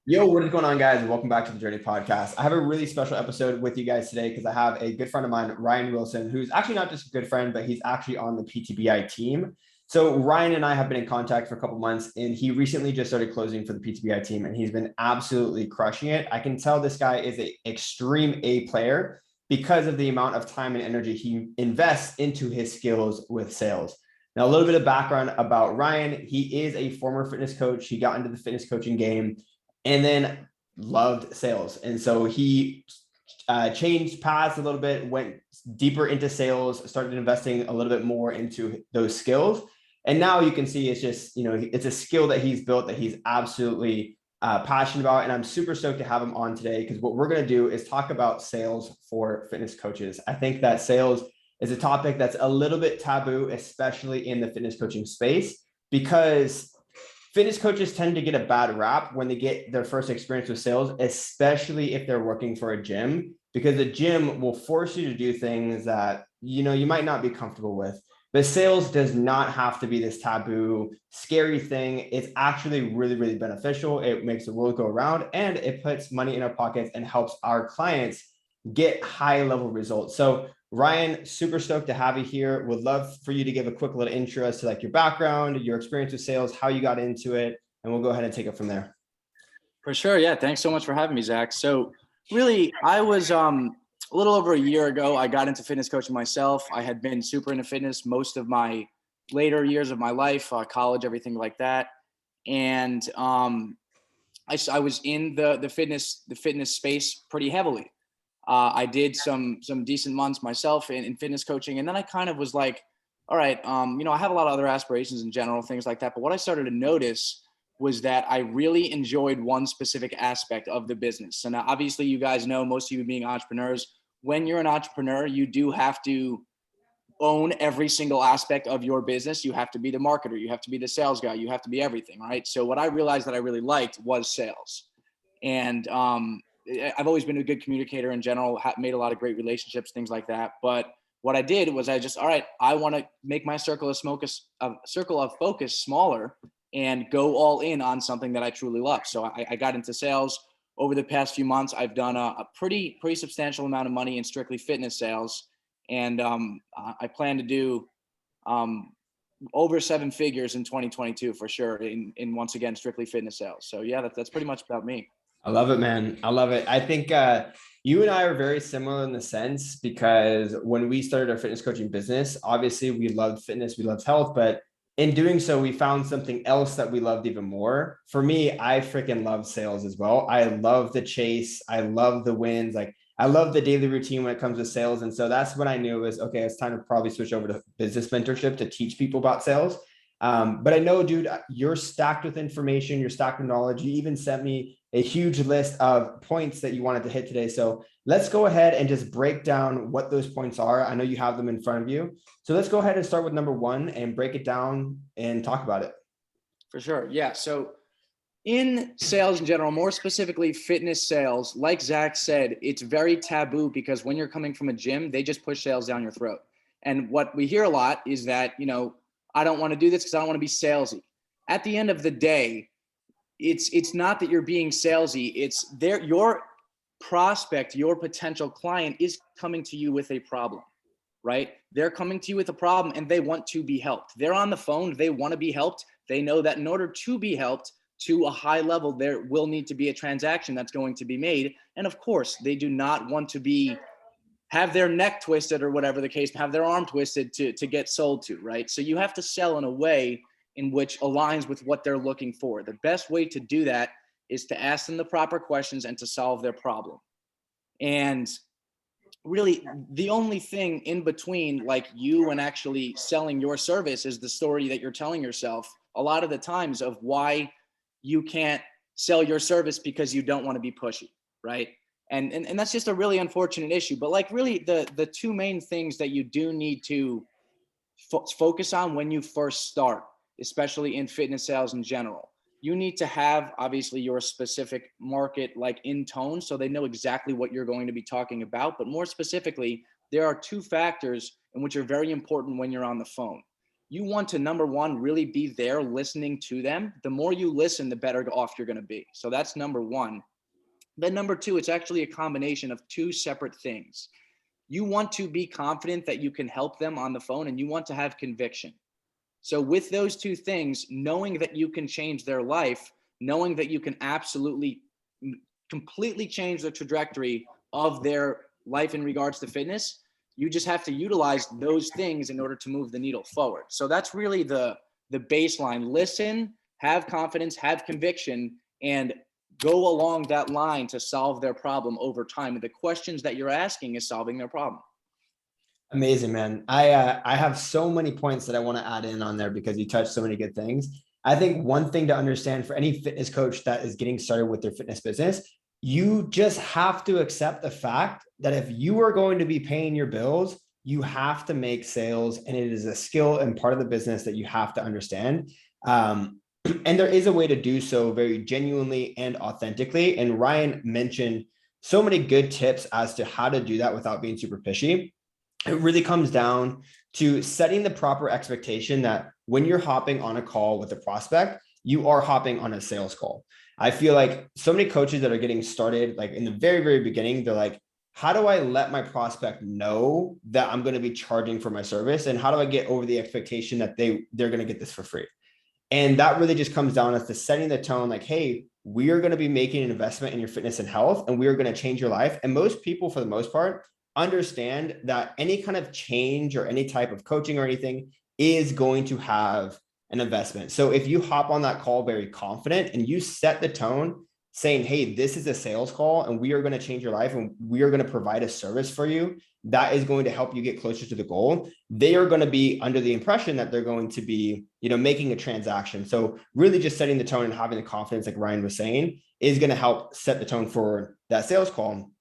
Yo, what is going on, guys? And welcome back to the Journey Podcast. I have a really special episode with you guys today because I have a good friend of mine, Ryan Wilson, who's actually not just a good friend, but he's actually on the PTBI team. So Ryan and I have been in contact for a couple months, and he recently just started closing for the PTBI team, and he's been absolutely crushing it. I can tell this guy is an extreme A player because of the amount of time and energy he invests into his skills with sales. Now, a little bit of background about Ryan. He is a former fitness coach. He got into the fitness coaching game and then loved sales. And so he changed paths a little bit, went deeper into sales, started investing a little bit more into those skills. And now you can see it's just, it's a skill that he's built that he's absolutely passionate about. And I'm super stoked to have him on today because what we're going to do is talk about sales for fitness coaches. I think that sales is a topic that's a little bit taboo, especially in the fitness coaching space, because fitness coaches tend to get a bad rap when they get their first experience with sales, especially if they're working for a gym, because the gym will force you to do things that, you might not be comfortable with. But sales does not have to be this taboo, scary thing. It's actually really, really beneficial. It makes the world go around and it puts money in our pockets and helps our clients get high level results. So Ryan, super stoked to have you here. Would love for you to give a quick little intro as to like your background, your experience with sales, how you got into it, and we'll go ahead and take it from there. For sure. Yeah. Thanks so much for having me, Zach. So really, I was a little over a year ago, I got into fitness coaching myself. I had been super into fitness most of my later years of my life, college, everything like that. And I was in the fitness space pretty heavily. I did some decent months myself in fitness coaching. And then I kind of was like, all right, I have a lot of other aspirations in general, things like that. But what I started to notice was that I really enjoyed one specific aspect of the business. So now, obviously, you guys know, most of you being entrepreneurs, when you're an entrepreneur, you do have to own every single aspect of your business. You have to be the marketer, you have to be the sales guy, you have to be everything, right? So what I realized that I really liked was sales. And I've always been a good communicator in general, made a lot of great relationships, things like that. But what I did was all right, I want to make my circle of focus smaller and go all in on something that I truly love. So I got into sales over the past few months. I've done a pretty substantial amount of money in strictly fitness sales. And I plan to do over 7 figures in 2022 for sure in once again, strictly fitness sales. So yeah, that's pretty much about me. I love it, man. I love it. I think you and I are very similar in the sense because when we started our fitness coaching business, obviously we loved fitness, we loved health, but in doing so, we found something else that we loved even more. For me, I freaking love sales as well. I love the chase. I love the wins. Like I love the daily routine when it comes to sales. And so that's when I knew it was, okay, it's time to probably switch over to business mentorship to teach people about sales. But I know, dude, you're stacked with information, you're stacked with knowledge. You even sent me a huge list of points that you wanted to hit today. So let's go ahead and just break down what those points are. I know you have them in front of you. So let's go ahead and start with number 1 and break it down and talk about it. For sure. Yeah. So in sales in general, more specifically fitness sales, like Zach said, it's very taboo because when you're coming from a gym, they just push sales down your throat. And what we hear a lot is that, I don't want to do this because I don't want to be salesy. At the end of the day, it's not that you're being salesy. It's your prospect, your potential client is coming to you with a problem, right? They're coming to you with a problem and they want to be helped. They're on the phone. They want to be helped. They know that in order to be helped to a high level, there will need to be a transaction that's going to be made. And of course, they do not want to have their neck twisted or whatever the case, have their arm twisted to get sold to, right? So you have to sell in a way in which aligns with what they're looking for. The best way to do that is to ask them the proper questions and to solve their problem. And really the only thing in between like you and actually selling your service is the story that you're telling yourself a lot of the times of why you can't sell your service because you don't want to be pushy, right? And that's just a really unfortunate issue. But like really the 2 main things that you do need to focus on when you first start, especially in fitness sales in general, you need to have obviously your specific market like in tone so they know exactly what you're going to be talking about. But more specifically, there are 2 factors in which are very important when you're on the phone. you want to, number one, really be there listening to them. The more you listen, the better off you're going to be. So that's number one. Then number two, it's actually a combination of two separate things. You want to be confident that you can help them on the phone, and you want to have conviction. So with those two things, knowing that you can change their life, knowing that you can absolutely completely change the trajectory of their life in regards to fitness, you just have to utilize those things in order to move the needle forward. So that's really the baseline. Listen, have confidence, have conviction, and go along that line to solve their problem over time. And the questions that you're asking is solving their problem. Amazing, man. I have so many points that I want to add in on there because you touched so many good things. I think one thing to understand for any fitness coach that is getting started with their fitness business, you just have to accept the fact that if you are going to be paying your bills, you have to make sales, and it is a skill and part of the business that you have to understand. And there is a way to do so very genuinely and authentically. And Ryan mentioned so many good tips as to how to do that without being super pushy. It really comes down to setting the proper expectation that when you're hopping on a call with a prospect, you are hopping on a sales call. I feel like so many coaches that are getting started, like in the very, very beginning, they're like, how do I let my prospect know that I'm going to be charging for my service? And how do I get over the expectation that they're going to get this for free? And that really just comes down as to setting the tone like, hey, we are going to be making an investment in your fitness and health, and we are going to change your life. And most people, for the most part, understand that any kind of change or any type of coaching or anything is going to have an investment. So if you hop on that call very confident and you set the tone saying, hey, this is a sales call and we are going to change your life and we are going to provide a service for you that is going to help you get closer to the goal, they are going to be under the impression that they're going to be, making a transaction. So really just setting the tone and having the confidence, like Ryan was saying, is going to help set the tone for that sales call.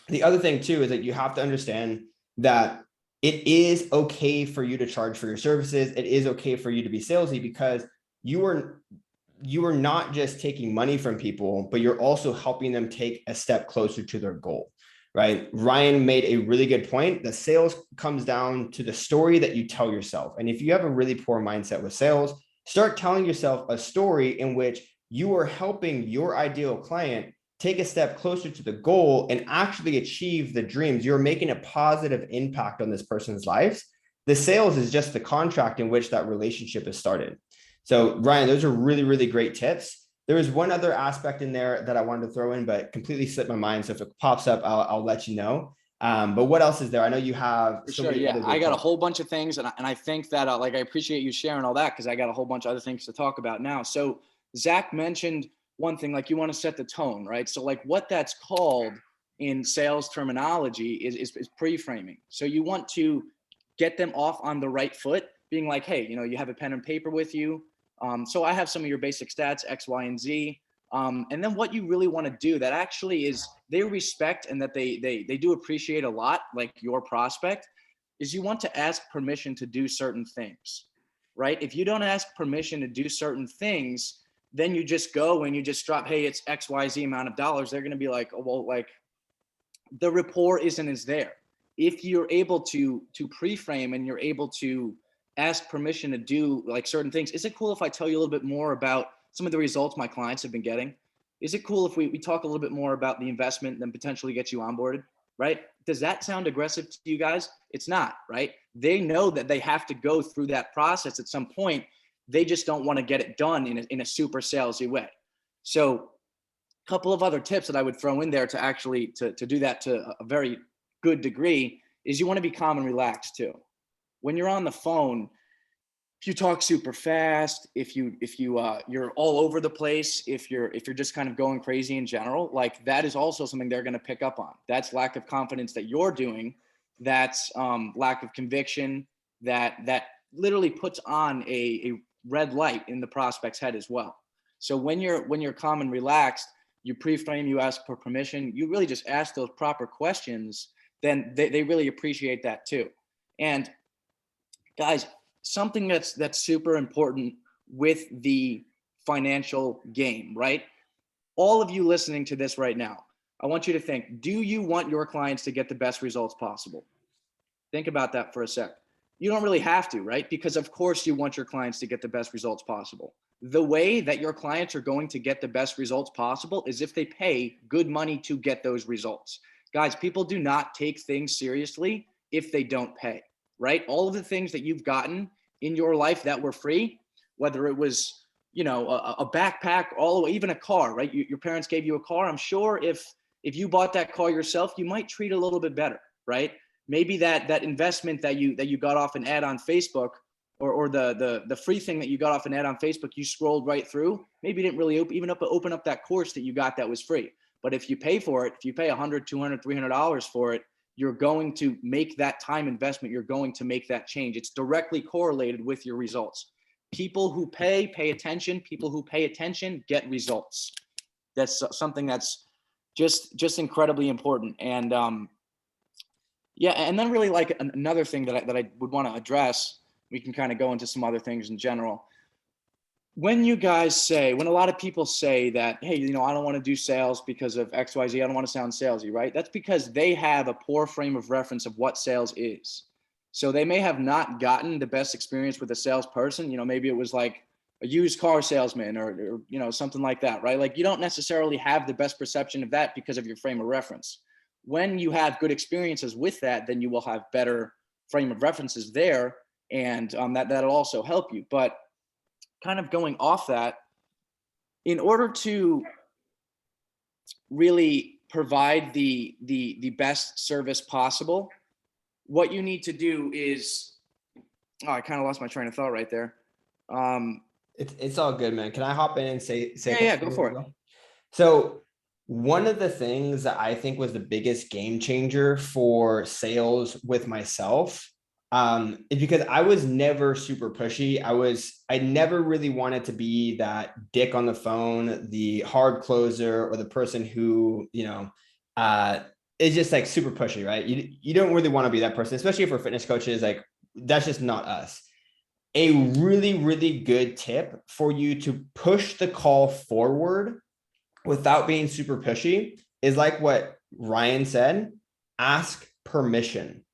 The other thing too is that you have to understand that it is okay for you to charge for your services. It is okay for you to be salesy because you are not just taking money from people, but you're also helping them take a step closer to their goal, right? Ryan made a really good point. The sales comes down to the story that you tell yourself. And if you have a really poor mindset with sales, start telling yourself a story in which you are helping your ideal client take a step closer to the goal and actually achieve the dreams. You're making a positive impact on this person's lives. The sales is just the contract in which that relationship is started. So Ryan, those are really, really great tips. There was one other aspect in there that I wanted to throw in, but completely slipped my mind. So if it pops up, I'll let you know. But what else is there? I know you have. For sure, yeah. I got a whole bunch of things, and I think that I appreciate you sharing all that because I got a whole bunch of other things to talk about now. So Zach mentioned one thing, like you want to set the tone, right? So like what that's called in sales terminology is pre-framing. So you want to get them off on the right foot, being like, hey, you have a pen and paper with you. So I have some of your basic stats, X, Y, and Z. And then what you really want to do that actually is they respect and that they do appreciate a lot, like your prospect, is you want to ask permission to do certain things, right? If you don't ask permission to do certain things, then you just go and you just drop, hey, it's XYZ amount of dollars. They're going to be like, oh, well, like the rapport isn't as there. If you're able to pre-frame and you're able to ask permission to do like certain things, is it cool if I tell you a little bit more about some of the results my clients have been getting? Is it cool if we talk a little bit more about the investment and then potentially get you onboarded, right? Does that sound aggressive to you guys? It's not, right? They know that they have to go through that process at some point. They just don't want to get it done in a super salesy way. So a couple of other tips that I would throw in there to actually to do that to a very good degree is you want to be calm and relaxed too. When you're on the phone, if you talk super fast, if you're all over the place, if you're just kind of going crazy in general, like that is also something they're going to pick up on. That's lack of confidence that you're doing. That's lack of conviction that literally puts on a red light in the prospect's head as well. So when you're calm and relaxed, you pre-frame, you ask for permission, you really just ask those proper questions, then they really appreciate that too. And guys, something that's super important with the financial game, right? All of you listening to this right now, I want you to think, do you want your clients to get the best results possible? Think about that for a sec. You don't really have to, right? Because of course you want your clients to get the best results possible. The way that your clients are going to get the best results possible is if they pay good money to get those results. Guys, people do not take things seriously if they don't pay, right? All of the things that you've gotten in your life that were free, whether it was, a backpack, all the way, even a car, right? Your parents gave you a car. I'm sure if you bought that car yourself, you might treat it a little bit better, right? Maybe that investment that you got off an ad on Facebook, or the free thing that you got off an ad on Facebook, you scrolled right through. Maybe you didn't really open up that course that you got that was free. But if you pay for it, if you pay $100, $200, $300 for it, you're going to make that time investment. You're going to make that change. It's directly correlated with your results. People who pay attention. People who pay attention get results. That's something that's just incredibly important. And yeah, and then really like another thing that I would want to address, we can kind of go into some other things in general. When a lot of people say that, hey, I don't want to do sales because of XYZ, I don't want to sound salesy, right? That's because they have a poor frame of reference of what sales is. So they may have not gotten the best experience with a salesperson. Maybe it was like a used car salesman or something like that, right? Like you don't necessarily have the best perception of that because of your frame of reference. When you have good experiences with that, then you will have better frame of references there, and that'll also help you. But kind of going off that, in order to really provide the best service possible, what you need to do is, I kind of lost my train of thought right there. It's all good, man. Can I hop in and say? Yeah, go for it. So one of the things that I think was the biggest game changer for sales with myself is because I was never super pushy. I never really wanted to be that dick on the phone, the hard closer, or the person who, is just like super pushy, right? You don't really want to be that person, especially if we're fitness coaches. Like that's just not us. A really, really good tip for you to push the call forward without being super pushy is like what Ryan said, ask permission.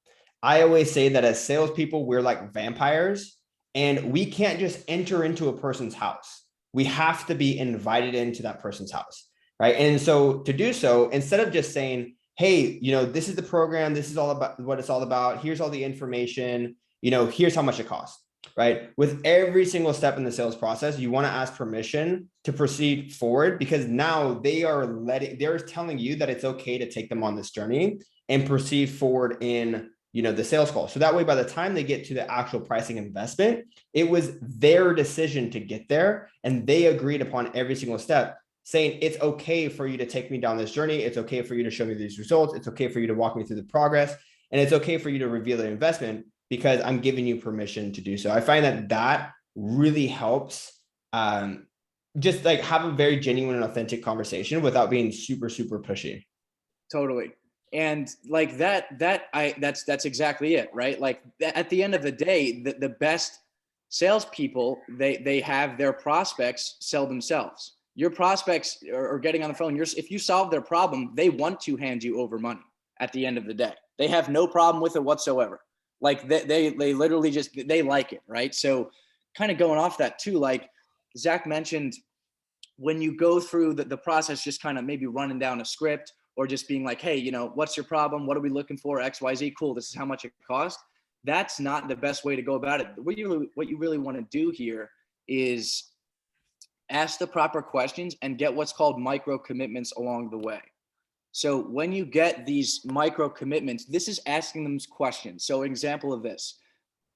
I always say that as salespeople, we're like vampires and we can't just enter into a person's house. We have to be invited into that person's house, right? And so to do so, instead of just saying, hey, this is the program, this is all about what it's all about, here's all the information, here's how much it costs. Right? With every single step in the sales process, you want to ask permission to proceed forward because now they're telling you that it's okay to take them on this journey and proceed forward in, the sales call. So that way, by the time they get to the actual pricing investment, it was their decision to get there and they agreed upon every single step, saying it's okay for you to take me down this journey. It's okay for you to show me these results. It's okay for you to walk me through the progress, and it's okay for you to reveal the investment, because I'm giving you permission to do so. I find that really helps just like have a very genuine and authentic conversation without being super, super pushy. Totally. And like that's exactly it, right? Like at the end of the day, the best salespeople, they have their prospects sell themselves. Your prospects are getting on the phone. If you solve their problem, they want to hand you over money at the end of the day. They have no problem with it whatsoever. Like they literally they like it, right? So kind of going off that too, like Zach mentioned, when you go through the process, just kind of maybe running down a script or just being like, hey, what's your problem? What are we looking for? XYZ, cool. This is how much it costs. That's not the best way to go about it. What you really want to do here is ask the proper questions and get what's called micro commitments along the way. So when you get these micro commitments, this is asking them questions. So example of this.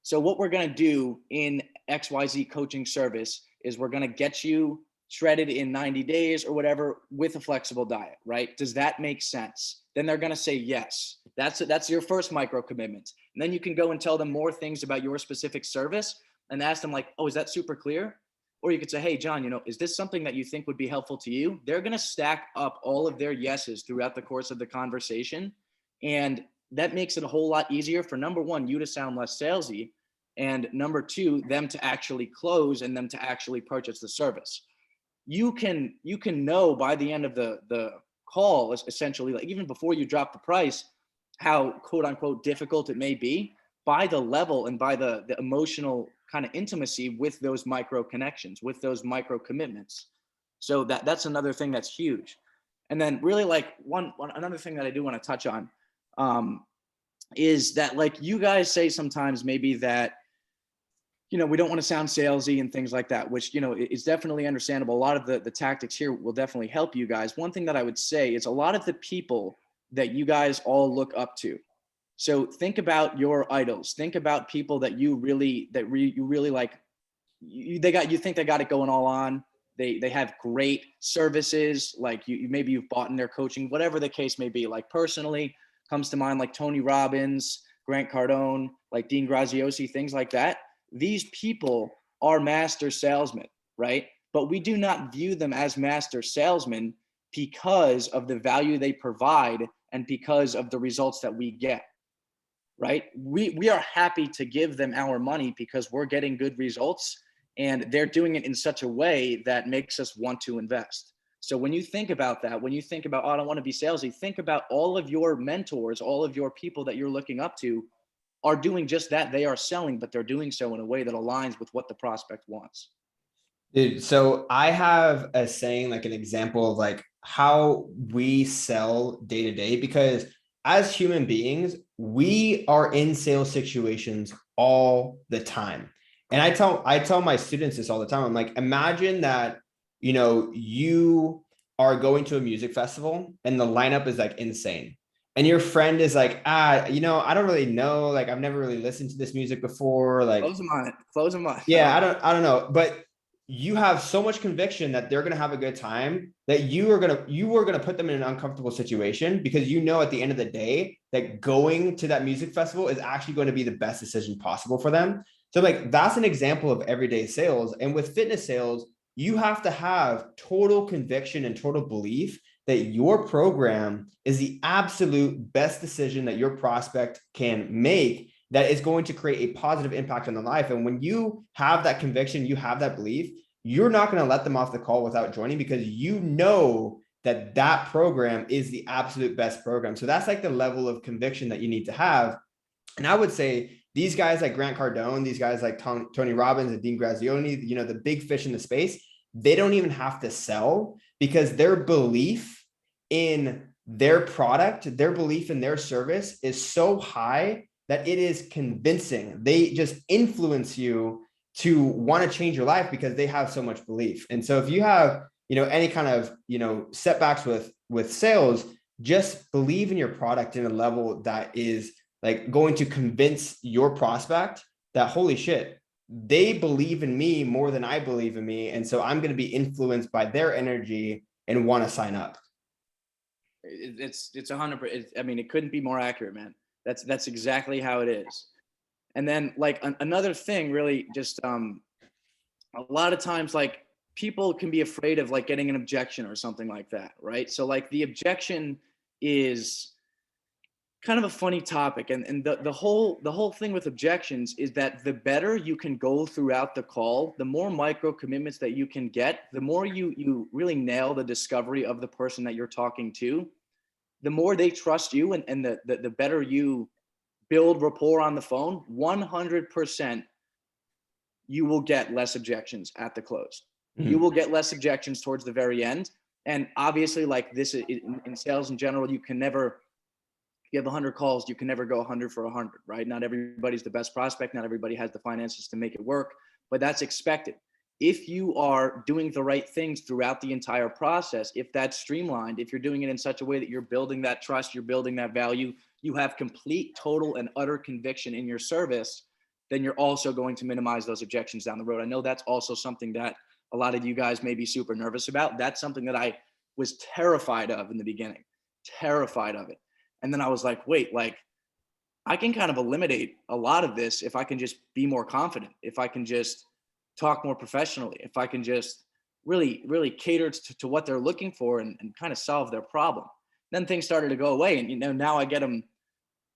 So what we're going to do in XYZ coaching service is we're going to get you shredded in 90 days or whatever with a flexible diet, right? Does that make sense? Then they're going to say yes. That's your first micro commitment. And then you can go and tell them more things about your specific service and ask them like, oh, is that super clear? Or you could say, hey, John, is this something that you think would be helpful to you? They're going to stack up all of their yeses throughout the course of the conversation. And that makes it a whole lot easier for, number one, you to sound less salesy. And number two, them to actually close and them to actually purchase the service. You can know by the end of the call, essentially, like even before you drop the price, how quote unquote difficult it may be. by the level and by the emotional kind of intimacy with those micro connections, with those micro commitments. So that's another thing that's huge. And then really like another thing that I do want to touch on is that like you guys say sometimes maybe that, we don't want to sound salesy and things like that, which, is definitely understandable. A lot of the tactics here will definitely help you guys. One thing that I would say is a lot of the people that you guys all look up to. So think about your idols. Think about people that you really like. You think they got it going all on. They have great services. Like maybe you've bought in their coaching, whatever the case may be. Like personally, comes to mind like Tony Robbins, Grant Cardone, like Dean Graziosi, things like that. These people are master salesmen, right? But we do not view them as master salesmen because of the value they provide and because of the results that we get, right? We are happy to give them our money because we're getting good results and they're doing it in such a way that makes us want to invest. So when you think about that, when you think about, oh, I don't want to be salesy, think about all of your mentors, all of your people that you're looking up to are doing just that. They are selling, but they're doing so in a way that aligns with what the prospect wants. Dude, so I have a saying, like an example of like how we sell day to day, because as human beings, we are in sales situations all the time. And I tell my students this all the time. I'm like, imagine that, you are going to a music festival and the lineup is like insane. And your friend is like, I don't really know. Like, I've never really listened to this music before. Like, close them on it. Close them on. Yeah, I don't know. But you have so much conviction that they're going to have a good time that you are going to put them in an uncomfortable situation, because at the end of the day that going to that music festival is actually going to be the best decision possible for them. So like, that's an example of everyday sales. And with fitness sales, you have to have total conviction and total belief that your program is the absolute best decision that your prospect can make, that is going to create a positive impact on their life. And when you have that conviction, you have that belief, you're not going to let them off the call without joining, because that program is the absolute best program. So that's like the level of conviction that you need to have. And I would say these guys like Grant Cardone, these guys like Tony Robbins and Dean Graziosi, the big fish in the space, they don't even have to sell, because their belief in their product, their belief in their service is so high that it is convincing. They just influence you to want to change your life because they have so much belief. And so if you have, any kind of, setbacks with sales, just believe in your product in a level that is like going to convince your prospect that, holy shit, they believe in me more than I believe in me. And so I'm going to be influenced by their energy and want to sign up. It's 100%. I mean, it couldn't be more accurate, man. That's exactly how it is. And then like another thing, really just a lot of times like people can be afraid of like getting an objection or something like that, right? So like the objection is kind of a funny topic, and the whole thing with objections is that the better you can go throughout the call, the more micro commitments that you can get, the more you really nail the discovery of the person that you're talking to, the more they trust you, and the better you build rapport on the phone, 100% you will get less objections at the close. Mm-hmm. You will get less objections towards the very end. And obviously, like this in sales in general, you can never, if you have 100 calls, you can never go 100 for 100, right? Not everybody's the best prospect. Not everybody has the finances to make it work, but that's expected. If you are doing the right things throughout the entire process, if that's streamlined, if you're doing it in such a way that you're building that trust, you're building that value, you have complete, total, and utter conviction in your service, then you're also going to minimize those objections down the road. I know that's also something that a lot of you guys may be super nervous about. That's something that I was terrified of in the beginning, terrified of it. And then I was like, wait, like I can kind of eliminate a lot of this if I can just be more confident, if I can just talk more professionally, if I can just really cater to what they're looking for and kind of solve their problem. Then things started to go away. And, now I get them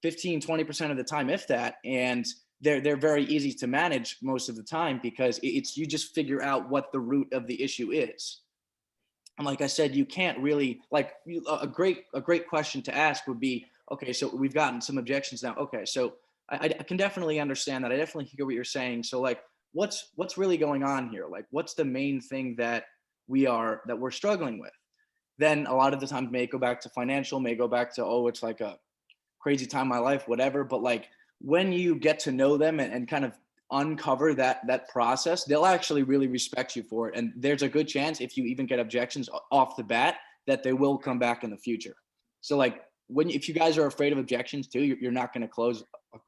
15, 20% of the time, if that, and they're very easy to manage most of the time, because it's, you just figure out what the root of the issue is. And like I said, you can't really a great question to ask would be, okay, so we've gotten some objections now. Okay, so I can definitely understand that. I definitely hear what you're saying. So like, what's really going on here? Like, what's the main thing that we're struggling with? Then a lot of the times may go back to financial, may go back to, oh, it's like a crazy time in my life, whatever. But like when you get to know them and kind of uncover that process, they'll actually really respect you for it. And there's a good chance if you even get objections off the bat that they will come back in the future. So like if you guys are afraid of objections too, you're not going to close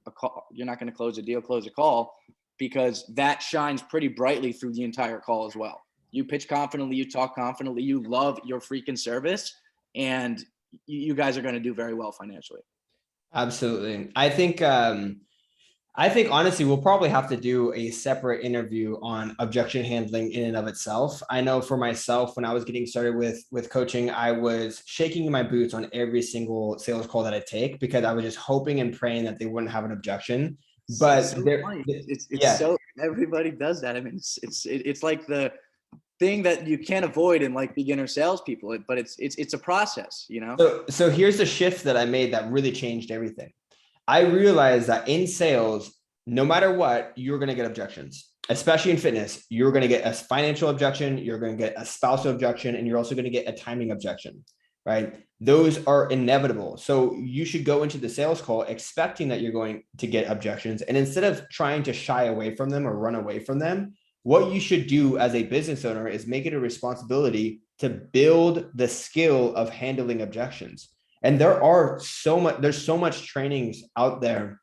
a call. You're not going to close a deal, close a call, because that shines pretty brightly through the entire call as well. You pitch confidently, you talk confidently, you love your freaking service, and you guys are going to do very well financially. Absolutely. I think honestly, we'll probably have to do a separate interview on objection handling in and of itself. I know for myself, when I was getting started with coaching, I was shaking in my boots on every single sales call that I take, because I was just hoping and praying that they wouldn't have an objection. But it's so everybody does that. I mean, it's like the thing that you can't avoid in like beginner salespeople, but it's a process, you know? So here's the shift that I made that really changed everything. I realized that in sales, no matter what, you're going to get objections, especially in fitness. You're going to get a financial objection, you're going to get a spousal objection, and you're also going to get a timing objection, right? Those are inevitable. So you should go into the sales call expecting that you're going to get objections. And instead of trying to shy away from them or run away from them, what you should do as a business owner is make it a responsibility to build the skill of handling objections. And there's so much trainings out there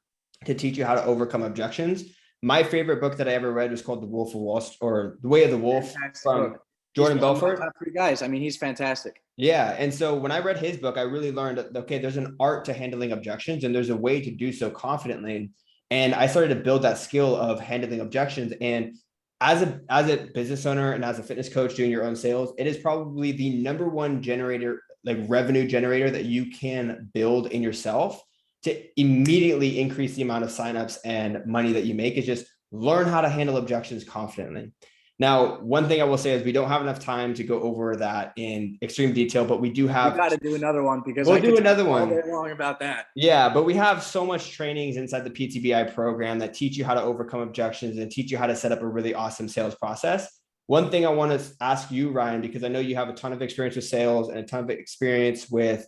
to teach you how to overcome objections. My favorite book that I ever read was called The Wolf of Wall Street, or The Way of the Wolf, from Jordan Belfort. Top three guys. I mean, he's fantastic. Yeah. And so when I read his book, I really learned that, okay, there's an art to handling objections, and there's a way to do so confidently. And I started to build that skill of handling objections. And as a business owner and as a fitness coach doing your own sales, it is probably the number one generator, like revenue generator, that you can build in yourself to immediately increase the amount of signups and money that you make, is just learn how to handle objections confidently. Now, one thing I will say is we don't have enough time to go over that in extreme detail, but we do have. We got to do another one, because we'll do another one all day long about that. Yeah, but we have so much trainings inside the PTBI program that teach you how to overcome objections and teach you how to set up a really awesome sales process. One thing I want to ask you, Ryan, because I know you have a ton of experience with sales and a ton of experience with,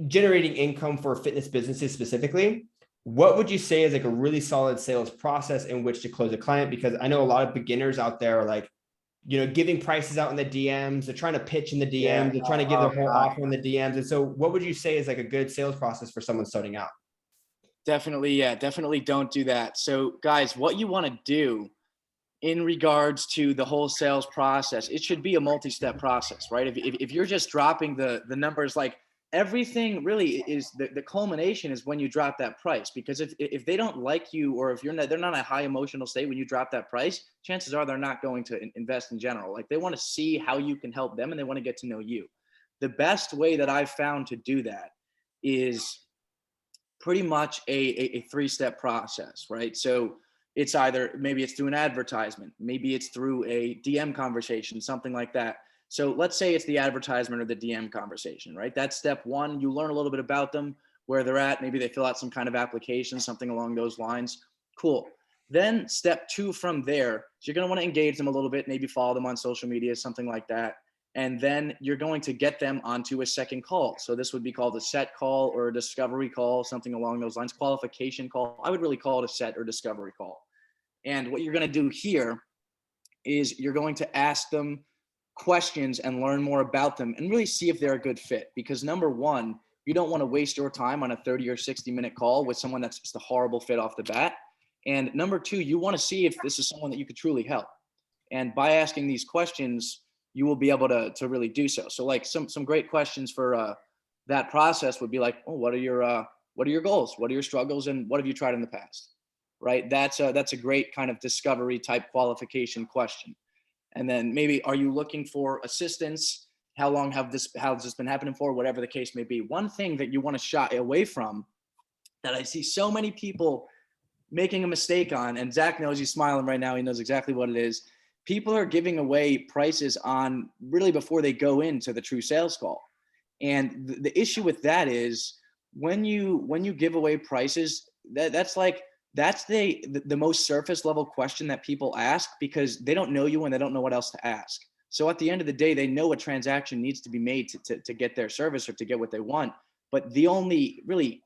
generating income for fitness businesses specifically. What would you say is like a really solid sales process in which to close a client? Because I know a lot of beginners out there are like, giving prices out in the DMs, they're trying to pitch in the DMs, they're trying to give their whole offer in the DMs. And so what would you say is like a good sales process for someone starting out? Definitely. Yeah, definitely don't do that. So guys, what you want to do in regards to the whole sales process, it should be a multi-step process, right? If you're just dropping the numbers, like everything really is the culmination is when you drop that price, because if they don't like you, or if they're not in a high emotional state when you drop that price, chances are they're not going to invest in general. Like they want to see how you can help them, and they want to get to know you. The best way that I've found to do that is pretty much a three-step process, right? So it's maybe it's through an advertisement, maybe it's through a DM conversation, something like that. So let's say it's the advertisement or the DM conversation, right? That's step one. You learn a little bit about them, where they're at. Maybe they fill out some kind of application, something along those lines. Cool. Then step two from there, so you're going to want to engage them a little bit, maybe follow them on social media, something like that. And then you're going to get them onto a second call. So this would be called a set call or a discovery call, something along those lines, qualification call. I would really call it a set or discovery call. And what you're going to do here is you're going to ask them questions and learn more about them and really see if they're a good fit. Because number one, you don't want to waste your time on a 30 or 60-minute call with someone that's just a horrible fit off the bat. And number two, you want to see if this is someone that you could truly help. And by asking these questions, you will be able to really do so. So like some great questions for that process would be like, oh, what are your goals? What are your struggles? And what have you tried in the past? Right? That's a great kind of discovery type qualification question. And then maybe, are you looking for assistance? How long has this been happening for? Whatever the case may be. One thing that you want to shy away from that I see so many people making a mistake on, and Zach knows, he's smiling right now. He knows exactly what it is. People are giving away prices on really before they go into the true sales call. And the issue with that is when you give away prices, that's the most surface level question that people ask, because they don't know you and they don't know what else to ask. So at the end of the day, they know a transaction needs to be made to get their service or to get what they want. But the only really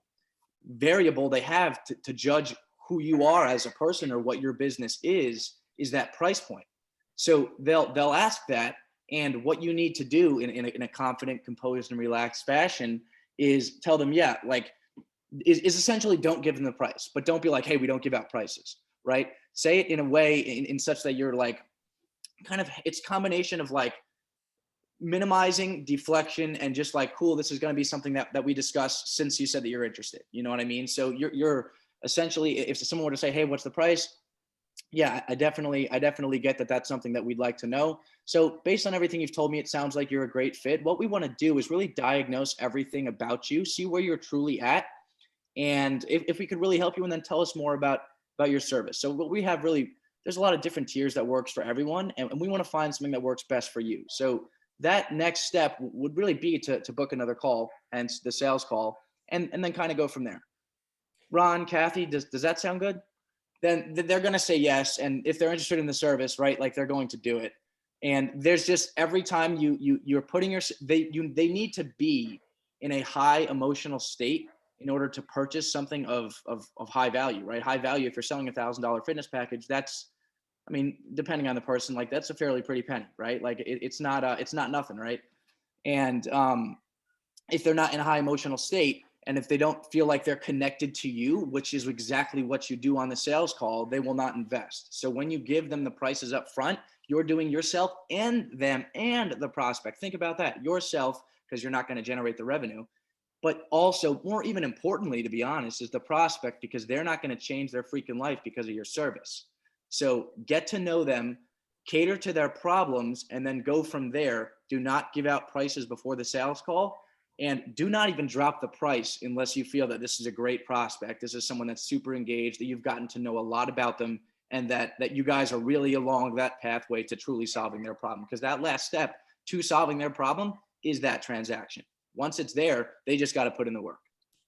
variable they have to judge who you are as a person or what your business is that price point. So they'll ask that, and what you need to do in a confident, composed, and relaxed fashion is tell them, yeah, like is essentially don't give them the price, but don't be like, hey, we don't give out prices, right? Say it in a way in such that you're like, kind of, it's a combination of like minimizing deflection and just like, cool, this is going to be something that we discuss since you said that you're interested. You know what I mean? So you're essentially, if someone were to say, hey, what's the price? Yeah, I definitely get that that's something that we'd like to know. So based on everything you've told me, it sounds like you're a great fit. What we want to do is really diagnose everything about you, see where you're truly at, and if we could really help you, and then tell us more about your service. So what we have really, there's a lot of different tiers that works for everyone, and we want to find something that works best for you. So that next step would really be to book another call, hence the sales call, and then kind of go from there. Ron, Kathy, does that sound good? Then they're going to say yes. And if they're interested in the service, right, like they're going to do it. And there's just, every time you're putting they need to be in a high emotional state in order to purchase something of high value, right? High value, if you're selling $1,000 fitness package, that's, I mean, depending on the person, like that's a fairly pretty penny, right? Like it's not nothing, right? And if they're not in a high emotional state, and if they don't feel like they're connected to you, which is exactly what you do on the sales call, they will not invest. So when you give them the prices up front, you're doing yourself and them and the prospect. Think about that, yourself, because you're not going to generate the revenue. But also, more even importantly, to be honest, is the prospect, because they're not going to change their freaking life because of your service. So get to know them, cater to their problems, and then go from there. Do not give out prices before the sales call. And do not even drop the price unless you feel that this is a great prospect. This is someone that's super engaged, that you've gotten to know a lot about them, and that you guys are really along that pathway to truly solving their problem. Because that last step to solving their problem is that transaction. Once it's there, they just got to put in the work.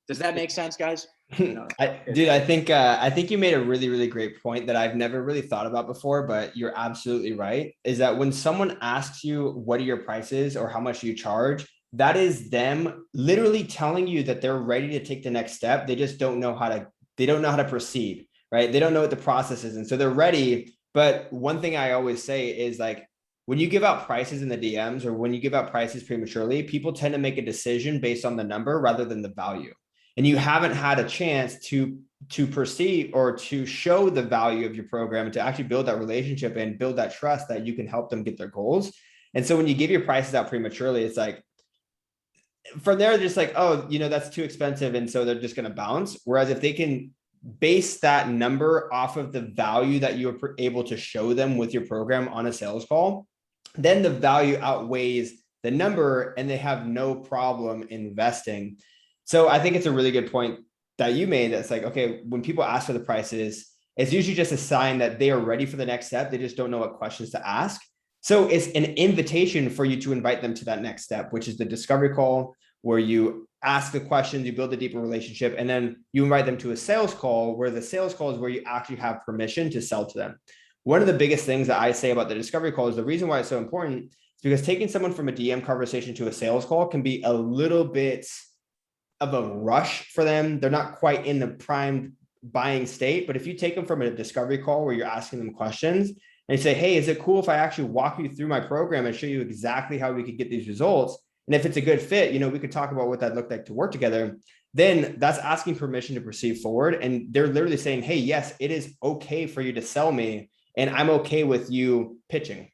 Does that make sense, guys? No. Dude, I think you made a really, really great point that I've never really thought about before, but you're absolutely right. Is that when someone asks you, what are your prices or how much do you charge? That is them literally telling you that they're ready to take the next step. They just don't know how to proceed, right? They don't know what the process is. And so they're ready. But one thing I always say is like, when you give out prices in the DMs or when you give out prices prematurely, people tend to make a decision based on the number rather than the value. And you haven't had a chance to perceive or to show the value of your program and to actually build that relationship and build that trust that you can help them get their goals. And so when you give your prices out prematurely, it's like, from there, just like, oh, that's too expensive. And so they're just going to bounce. Whereas if they can base that number off of the value that you're able to show them with your program on a sales call, then the value outweighs the number and they have no problem investing. So I think it's a really good point that you made. That's like, okay, when people ask for the prices, it's usually just a sign that they are ready for the next step. They just don't know what questions to ask. So it's an invitation for you to invite them to that next step, which is the discovery call, where you ask the questions, you build a deeper relationship, and then you invite them to a sales call, where the sales call is where you actually have permission to sell to them. One of the biggest things that I say about the discovery call is the reason why it's so important is because taking someone from a DM conversation to a sales call can be a little bit of a rush for them. They're not quite in the prime buying state. But if you take them from a discovery call where you're asking them questions, and you say, hey, is it cool if I actually walk you through my program and show you exactly how we could get these results? And if it's a good fit, we could talk about what that looked like to work together. Then that's asking permission to proceed forward. And they're literally saying, hey, yes, it is okay for you to sell me. And I'm okay with you pitching,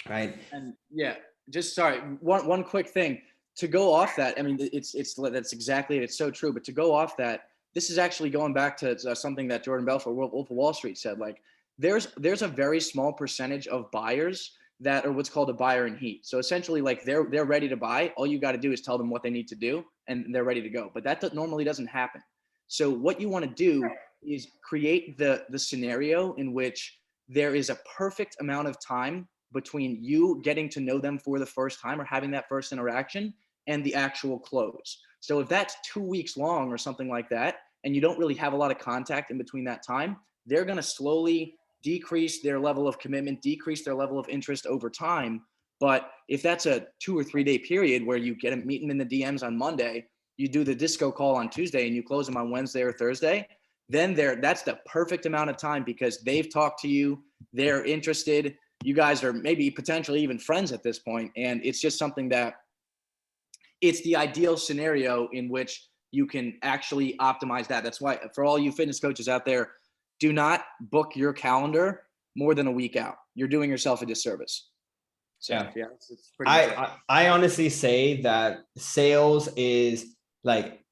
right? And yeah, just sorry, one quick thing to go off that. I mean, that's exactly it. It's so true. But to go off that, this is actually going back to something that Jordan Belfort, Wolf of Wall Street, said. Like, there's a very small percentage of buyers that are what's called a buyer in heat. So essentially, like they're ready to buy. All you got to do is tell them what they need to do, and they're ready to go. But that normally doesn't happen. So what you want to do is create the scenario in which there is a perfect amount of time between you getting to know them for the first time or having that first interaction and the actual close. So if that's 2 weeks long or something like that, and you don't really have a lot of contact in between that time, they're going to slowly decrease their level of commitment, decrease their level of interest over time. But if that's a 2 or 3 day period where you get them, meet them in the DMs on Monday, you do the disco call on Tuesday and you close them on Wednesday or Thursday, then that's the perfect amount of time because they've talked to you, they're interested, you guys are maybe potentially even friends at this point. And it's just something that it's the ideal scenario in which you can actually optimize that. That's why for all you fitness coaches out there, do not book your calendar more than a week out. You're doing yourself a disservice. So yeah, it's pretty much I honestly say that sales is like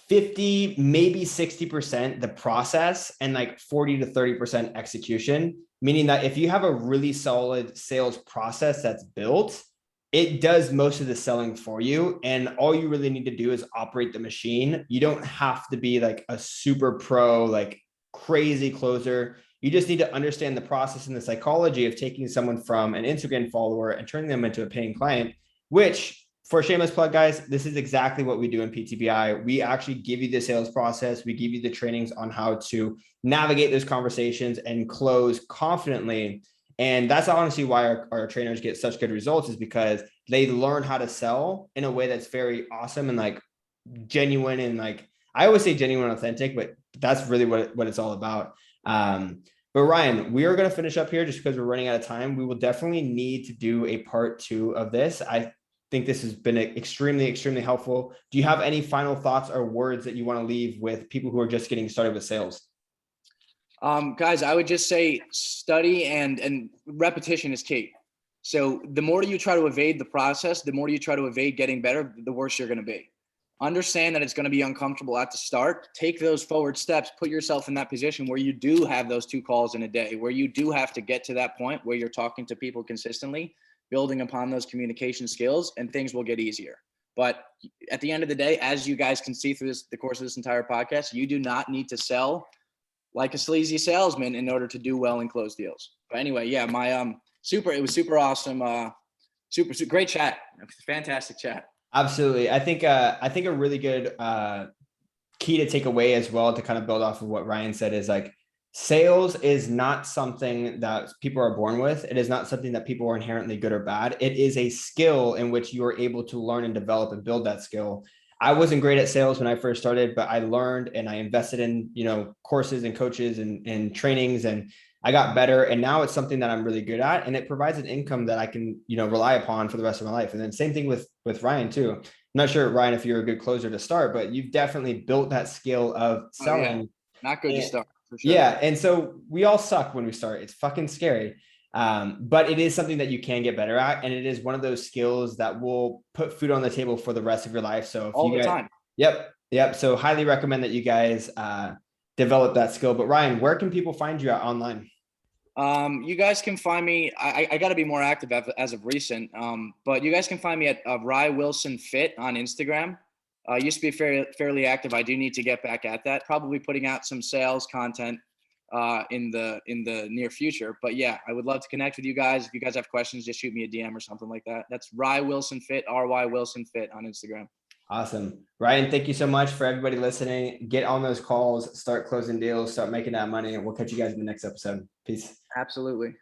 50, maybe 60% the process and like 40 to 30% execution, meaning that if you have a really solid sales process that's built, it does most of the selling for you. And all you really need to do is operate the machine. You don't have to be like a super pro, like crazy closer. You just need to understand the process and the psychology of taking someone from an Instagram follower and turning them into a paying client, which for shameless plug, guys, this is exactly what we do in PTBI. We actually give you the sales process. We give you the trainings on how to navigate those conversations and close confidently. And that's honestly why our trainers get such good results, is because they learn how to sell in a way that's very awesome and like genuine. And like, I always say genuine and authentic, but that's really what it's all about. But Ryan, we are going to finish up here just because we're running out of time. We will definitely need to do a part 2 of this. I think this has been extremely, extremely helpful. Do you have any final thoughts or words that you want to leave with people who are just getting started with sales? Guys, I would just say study and repetition is key. So the more you try to evade the process, the more you try to evade getting better, the worse you're going to be. Understand that it's going to be uncomfortable at the start. Take those forward steps, put yourself in that position where you do have those 2 calls in a day, where you do have to get to that point where you're talking to people consistently, building upon those communication skills, and things will get easier. But at the end of the day, as you guys can see through the course of this entire podcast, you do not need to sell like a sleazy salesman in order to do well and close deals. But anyway, yeah, it was super awesome. Super great chat. Fantastic chat. Absolutely. I think a really good key to take away as well, to kind of build off of what Ryan said, is like, sales is not something that people are born with. It is not something that people are inherently good or bad. It is a skill in which you are able to learn and develop and build that skill. I wasn't great at sales when I first started, but I learned and I invested in, courses and coaches and trainings, and I got better. And now it's something that I'm really good at, and it provides an income that I can, rely upon for the rest of my life. And then same thing with Ryan too. I'm not sure, Ryan, if you're a good closer to start, but you've definitely built that skill of selling. Oh, yeah. Not good to start. For sure. Yeah. And so we all suck when we start. It's fucking scary. But it is something that you can get better at. And it is one of those skills that will put food on the table for the rest of your life. So if all you the guys, time. Yep. So highly recommend that you guys develop that skill. But Ryan, where can people find you at online? You guys can find me. I got to be more active as of recent. But you guys can find me at Rye Wilson Fit on Instagram. Used to be fairly active. I do need to get back at that. Probably putting out some sales content in the near future. But yeah, I would love to connect with you guys. If you guys have questions, just shoot me a DM or something like that. That's Rye Wilson Fit, RY Wilson Fit on Instagram. Awesome. Ryan, thank you so much. For everybody listening, get on those calls, start closing deals, start making that money, and we'll catch you guys in the next episode. Peace. Absolutely.